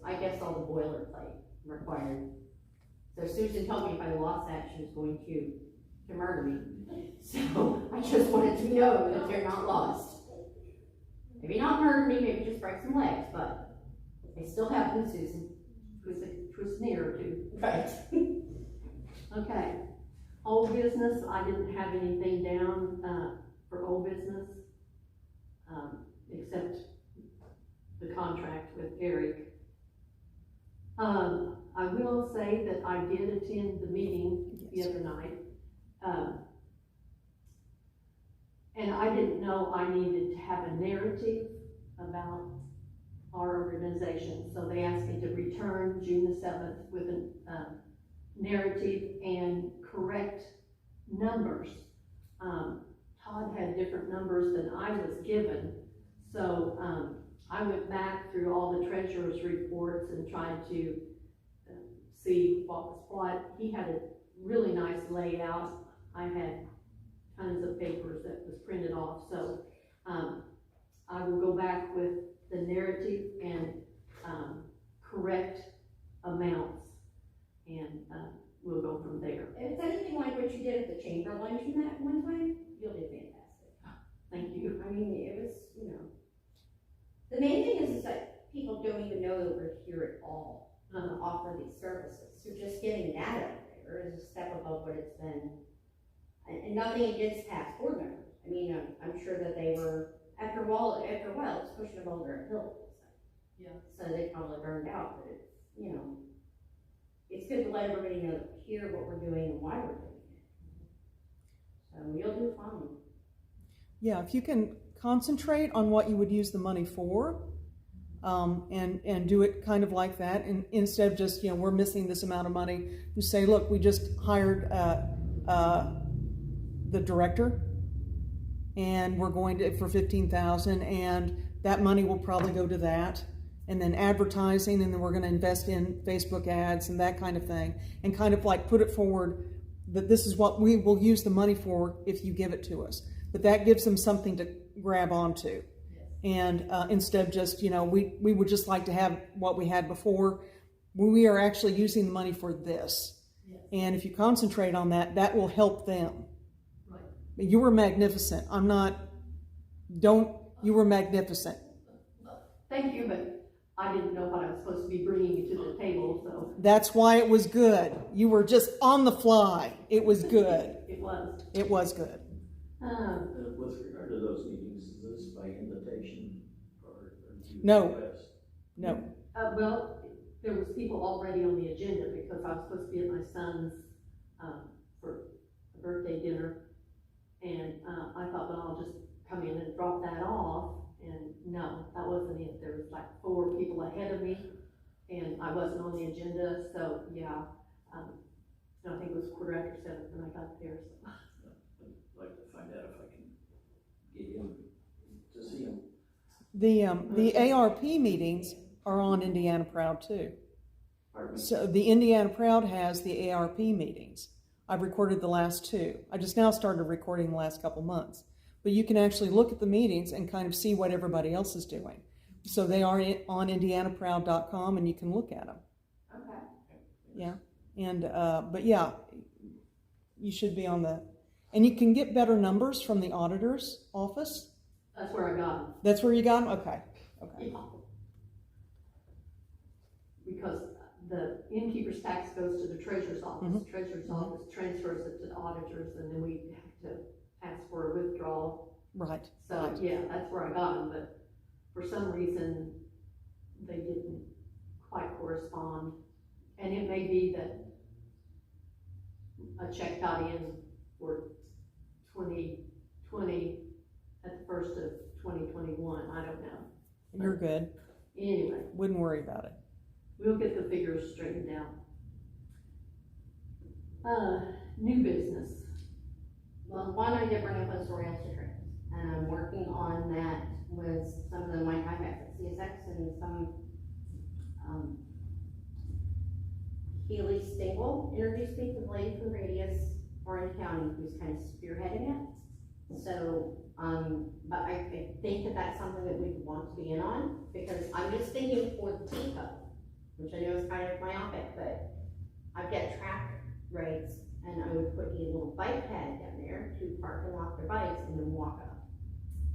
I guess all the boilerplate required. So Susan told me if I lost that, she was going to murder me. So I just wanted to know that they're not lost. Maybe not murder me, maybe just break some legs, but I still have them, Susan. Twist near to. Right. Okay. Old business, I didn't have anything down, for old business, except the contract with Eric. I will say that I did attend the meeting the other night. And I didn't know I needed to have a narrative about our organization. So they asked me to return June the 7th with a narrative and correct numbers. Todd had different numbers than I was given. So I went back through all the treasurer's reports and tried to see what was what. He had a really nice layout. I had tons of papers that was printed off. So I will go back with the narrative and correct amounts, and we'll go from there. If it's anything like what you did at the chamber luncheon that one time, you'll do fantastic. Thank you. I mean, it was, the main thing is that people don't even know that we're here at all to offer these services. So just getting that out there is a step above what it's been. And nothing against past board members. I mean, I'm sure that they were, after a while, it's pushing a boulder uphill. Yeah. So they probably burned out, but it's, it's good to let everybody know that we're here, what we're doing, and why we're doing it. So you'll do fine. Yeah, if you can concentrate on what you would use the money for, and do it kind of like that, and instead of just, we're missing this amount of money, you say, look, we just hired the director, and we're going to for $15,000, and that money will probably go to that, and then advertising, and then we're going to invest in Facebook ads and that kind of thing, and kind of like put it forward that this is what we will use the money for if you give it to us. But that gives them something to grab onto. And instead of just, we would just like to have what we had before. We are actually using the money for this. Yes. And if you concentrate on that, that will help them. Right. You were magnificent. You were magnificent. Thank you, but I didn't know what I was supposed to be bringing to the table, so. That's why it was good. You were just on the fly. It was good. It was. It was good. With regard to those meetings, is this by invitation or do you No. request? No. Well, there was people already on the agenda because I was supposed to be at my son's for a birthday dinner, and I thought, well, I'll just come in and drop that off, and no, that wasn't it. There was like 4 people ahead of me, and I wasn't on the agenda, so yeah, I think it was 7:15 when I got there, so. I'd like to find out if I can get in to see them. The ARP meetings are on Indiana Proud too. Pardon me? So the Indiana Proud has the ARP meetings. I've recorded the last 2. I just now started recording the last couple months. But you can actually look at the meetings and kind of see what everybody else is doing. So they are on indianaproud.com, and you can look at them. Okay. Yeah. And, but yeah, you should be on the, and you can get better numbers from the auditor's office. That's where I got them. That's where you got them? Okay. Okay. Yeah. Because the innkeeper's tax goes to the treasurer's office. Mm-hmm. The treasurer's office transfers it to the auditors, and then we have to ask for a withdrawal. Right. So, right. yeah, that's where I got them, but for some reason, they didn't quite correspond. And it may be that a check got in for 2020 at the first of 2021, I don't know. You're good. Anyway, Wouldn't worry about it. we'll get the figures straightened out. New business. Well, one, I did bring up was rails to trails, and I'm working on that with some of the white contacts at CSX and some, Healy Stingle introduced me to the lady from Radius Orange County who's kind of spearheading it. So, but I think that that's something that we'd want to be in on, because I'm just thinking for the depot, which I know is kind of myopic, but I've got track rates, and I would put a little bike pad down there to park and lock their bikes and then walk up.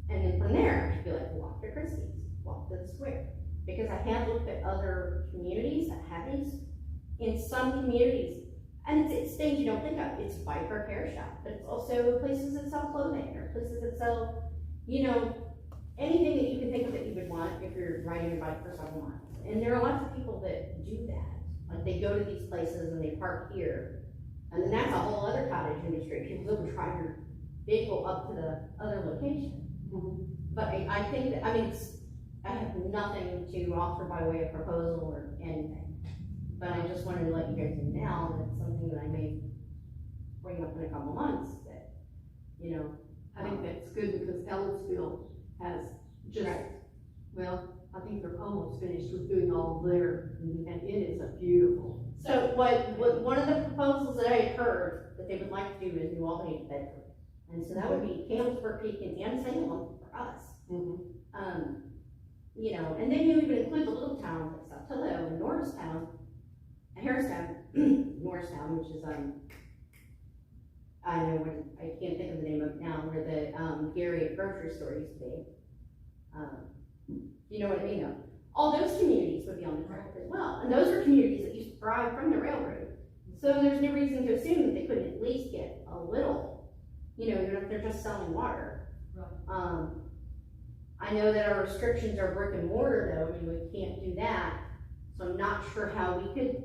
And then from there, I'd be like, walk to Christie's, walk to the square. Because I have looked at other communities that have these. In some communities, and it's things you don't think of. It's a bike repair shop, but it's also places that sell clothing, or places that sell, you know, anything that you can think of that you would want if you're riding your bike for several miles. And there are lots of people that do that. Like, they go to these places and they park here, and then that's a whole other cottage industry. People go and drive your vehicle up to the other location. But I think that, I mean, I have nothing to offer by way of proposal or anything. But I just wanted to let you guys know now that it's something that I may bring up in a couple months, that, you know. I think that's good, because Ellisville has just, well, I think they're almost finished with doing all of their, and it is a beautiful. So what one of the proposals that I had heard that they would like to do is New Albany to Bedford. And so that would be Campbellsburg, Pekin, and Salem for us. You know, and then you even include the little towns like South Tillow and Norristown, Harristown, Norristown, which is, I know what, I can't think of the name of it now, where the, Gary grocery store used to be. You know what I mean, though? All those communities would be on the track as well, and those are communities that used to thrive from the railroad. So there's no reason to assume that they couldn't at least get a little, you know, even if they're just selling water. Right. I know that our restrictions are brick and mortar, though. I mean, we can't do that, so I'm not sure how we could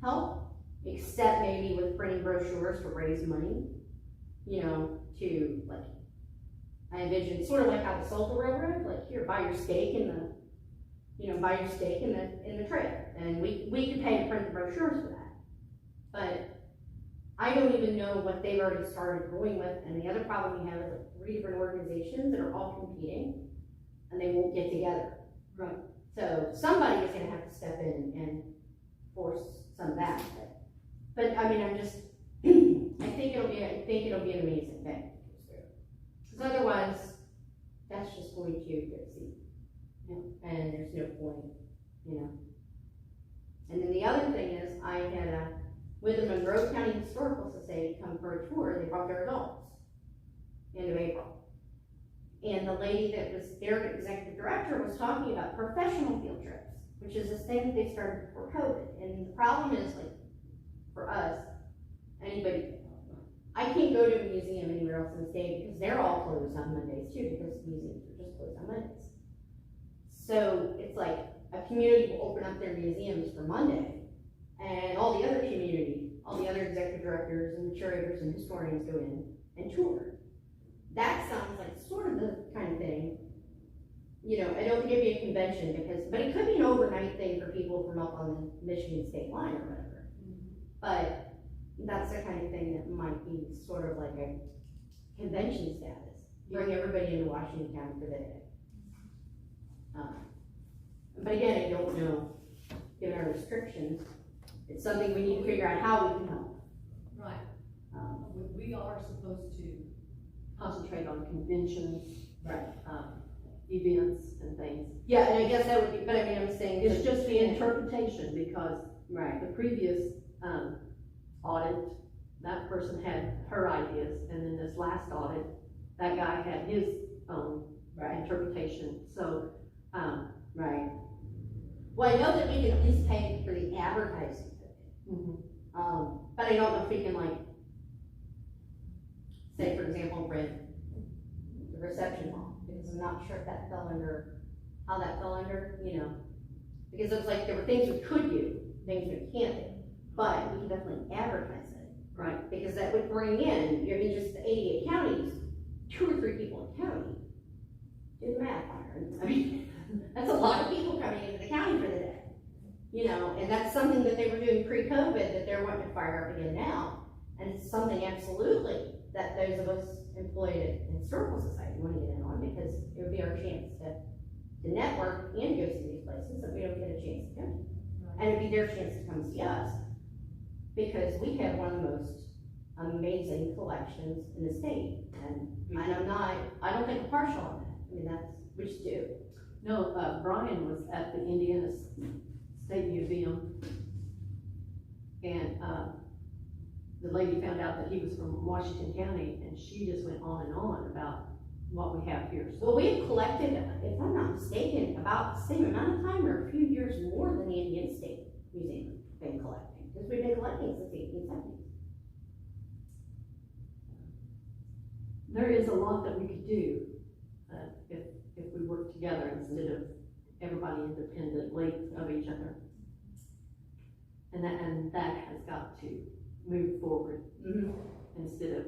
help, except maybe with printing brochures to raise money, you know, to, like, I envision sort of like how the Salter Railroad, like, here, buy your stake in the, you know, buy your stake in the trail, and we could pay to print the brochures for that. But I don't even know what they've already started going with, and the other problem we have is like 3 different organizations that are all competing, and they won't get together. Right. So somebody is gonna have to step in and force some of that, but I mean, I'm just, I think it'll be an amazing thing. Because otherwise, that's just going to get seat, and there's no point, you know. And then the other thing is, I had with the Monroe County Historical Society come for a tour. They brought their adults, end of April. And the lady that was their executive director was talking about professional field trips, which is this thing that they started before COVID. And the problem is, like, for us, anybody, I can't go to a museum anywhere else in the state because they're all closed on Mondays too, because museums are just closed on Mondays. So it's like a community will open up their museums for Monday, and all the other community, all the other executive directors and curators and historians go in and tour. That sounds like sort of the kind of thing, you know, I don't think it'd be a convention but it could be an overnight thing for people from up on the Michigan state line or whatever. But that's the kind of thing that might be sort of like a convention status. Bring everybody into Washington County for the day. But again, I don't know, given our restrictions, it's something we need to figure out how we can help. Right. We are supposed to concentrate on conventions, Right. Events and things. Yeah, and I guess that would be, but I mean, I'm saying. It's just the interpretation, because Right. the previous, audit, that person had her ideas, and then this last audit, that guy had his own interpretation, so, Right. Well, I know that we can at least pay for the advertising. But I don't know if we can, like, say, for example, rent the reception hall, because I'm not sure if that fell under, how that fell under, you know. Because it was like, there were things we could do, things we can't do, but we can definitely advertise it. right, Because that would bring in, you're in just the 88 counties, 2 or 3 people in county. Do the math, Byron. I mean, that's a lot of people coming into the county for the day. You know, and that's something that they were doing pre-COVID that they're wanting to fire up again now. And it's something absolutely that those of us employed in Historical Society want to get in on, because it would be our chance to network and go see these places that we don't get a chance to go to. And it'd be their chance to come see us, because we have one of the most amazing collections in the state. And I don't think I'm partial on that. I mean, we just do. No, Brian was at the Indiana State Museum, and, the lady found out that he was from Washington County, and she just went on and on about what we have here. So Well, we have collected, if I'm not mistaken, about the same amount of time or a few years more than the Indiana State Museum has been collecting, because we've been collecting since the 1870s. there is a lot that we could do, if we work together instead of everybody independently of each other. And that has got to move forward, instead of,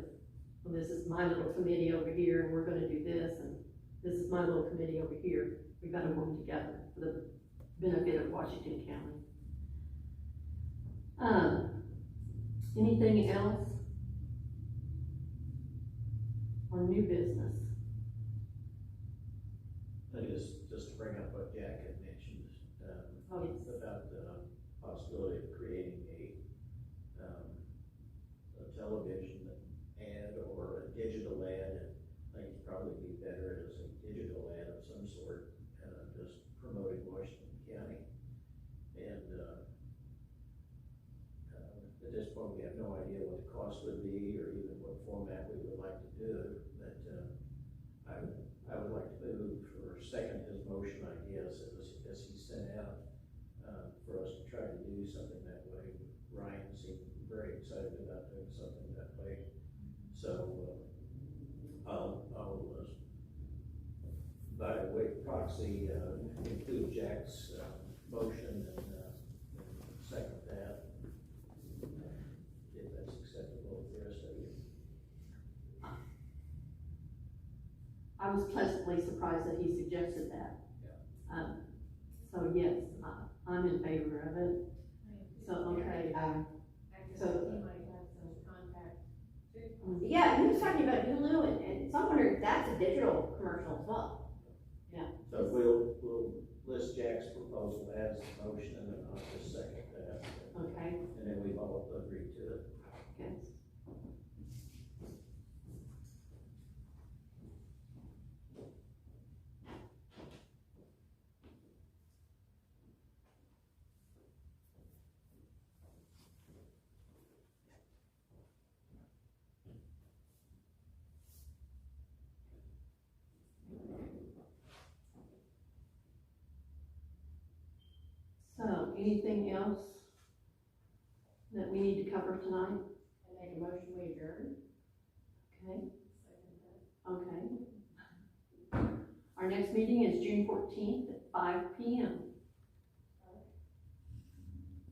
well, this is my little committee over here, and we're gonna do this, and this is my little committee over here. We've gotta work together for the benefit of Washington County. Anything else on new business? I guess, just to bring up what Jack had mentioned, Oh, yes. about the possibility of creating a television ad or a digital ad. I think it'd probably be better as a digital ad of some sort, just promoting Washington County. And, at this point, we have no idea what the cost would be or even what format we would like to do it, but, I would like to move or second his motion, I guess, as he sent out, for us to try to do something that way. Ryan seemed very excited about doing something that way. So, I'll by way of proxy, include Jack's, motion and second that. If that's acceptable with the rest of you. I was pleasantly surprised that he suggested that. So yes, I'm in favor of it. So, okay, So he might have some contact too. Yeah, he was talking about Hulu, and so I'm wondering if that's a digital commercial as well. So we'll list Jack's proposal as a motion, and then I'll just second that. okay, And then we've all agreed to it. okay. So, anything else that we need to cover tonight? I make a motion, we adjourn. Okay. Okay. Our next meeting is June 14th at 5 p.m.